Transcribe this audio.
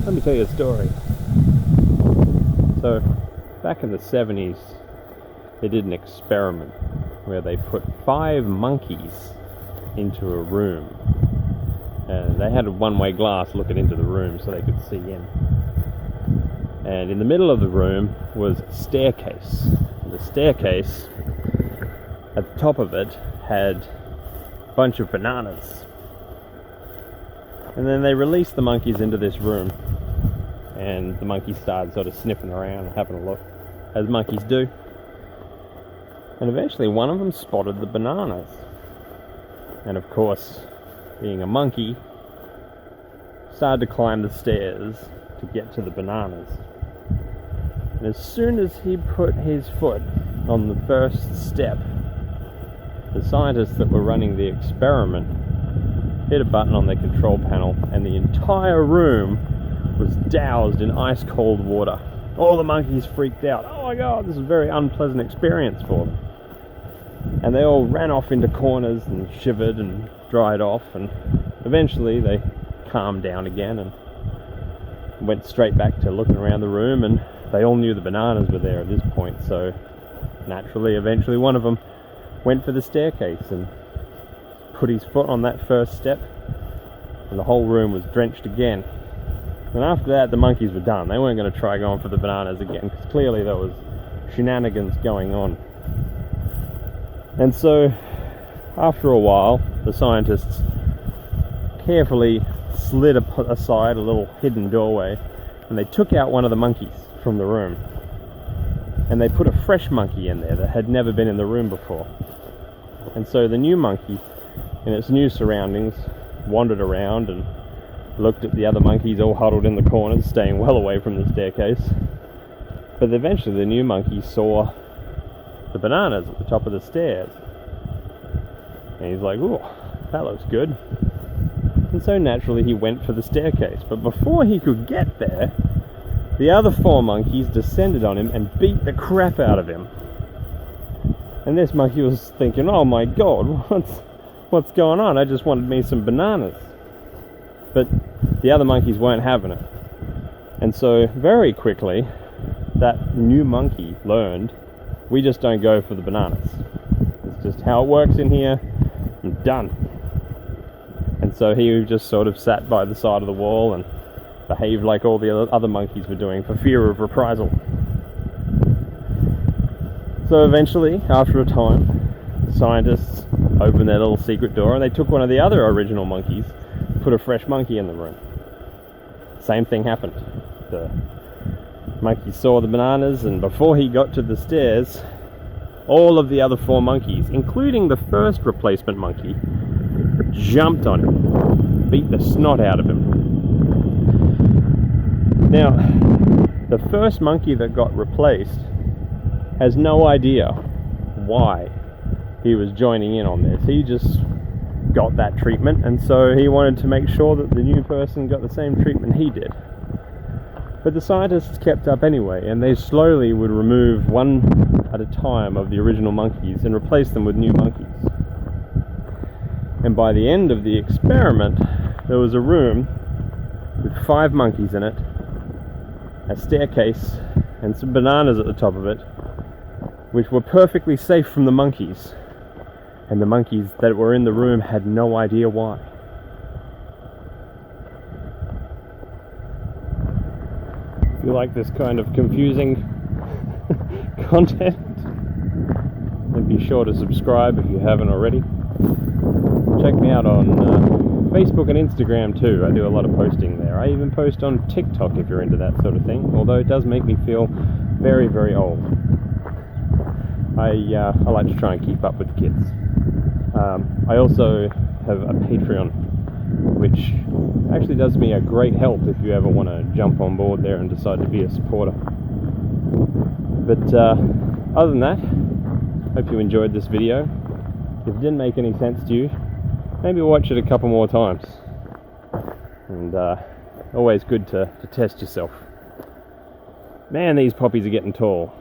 Let me tell you a story. So, back in the 70s, they did an experiment where they put 5 monkeys into a room. And they had a one-way glass looking into the room so they could see in. And in the middle of the room was a staircase. The staircase, at the top of it, had a bunch of bananas. And then they released the monkeys into this room. And the monkeys started sort of sniffing around and having a look, as monkeys do. And eventually one of them spotted the bananas. And of course, being a monkey, started to climb the stairs to get to the bananas. And as soon as he put his foot on the first step, the scientists that were running the experiment hit a button on their control panel, and the entire room was doused in ice cold water. All the monkeys freaked out. Oh my god, this is a very unpleasant experience for them. And they all ran off into corners and shivered and dried off, and eventually they calmed down again and went straight back to looking around the room, and they all knew the bananas were there at this point, so naturally, eventually one of them went for the staircase and put his foot on that first step, and the whole room was drenched again. And after that, the monkeys were done. They weren't going to try going for the bananas again, because clearly there was shenanigans going on. And so, after a while, the scientists carefully slid aside a little hidden doorway, and they took out one of the monkeys from the room. And they put a fresh monkey in there that had never been in the room before. And so the new monkey, in its new surroundings, wandered around and looked at the other monkeys all huddled in the corners, staying well away from the staircase. But eventually the new monkey saw the bananas at the top of the stairs. And he's like, "Ooh, that looks good." And so naturally he went for the staircase. But before he could get there, the other 4 monkeys descended on him and beat the crap out of him. And this monkey was thinking, "Oh my god, what's going on? I just wanted me some bananas." But the other monkeys weren't having it. And so very quickly, that new monkey learned, we just don't go for the bananas. It's just how it works in here, and done. And so he just sort of sat by the side of the wall and behaved like all the other monkeys were doing for fear of reprisal. So eventually, after a time, scientists opened their little secret door and they took one of the other original monkeys, put a fresh monkey in the room. Same thing happened. The monkey saw the bananas, and before he got to the stairs, all of the other 4 monkeys, including the first replacement monkey, jumped on him, beat the snot out of him. Now, the first monkey that got replaced has no idea why he was joining in on this. He just got that treatment, and so he wanted to make sure that the new person got the same treatment he did. But the scientists kept up anyway, and they slowly would remove one at a time of the original monkeys and replace them with new monkeys. And by the end of the experiment, there was a room with 5 monkeys in it, a staircase, and some bananas at the top of it, which were perfectly safe from the monkeys. And the monkeys that were in the room had no idea why. If you like this kind of confusing content, then be sure to subscribe if you haven't already. Check me out on Facebook and Instagram too. I do a lot of posting there. I even post on TikTok if you're into that sort of thing, although it does make me feel very, very old. I like to try and keep up with kids. I also have a Patreon, which actually does me a great help if you ever want to jump on board there and decide to be a supporter. But other than that, hope you enjoyed this video. If it didn't make any sense to you, maybe watch it a couple more times. And always good to test yourself. Man, these poppies are getting tall.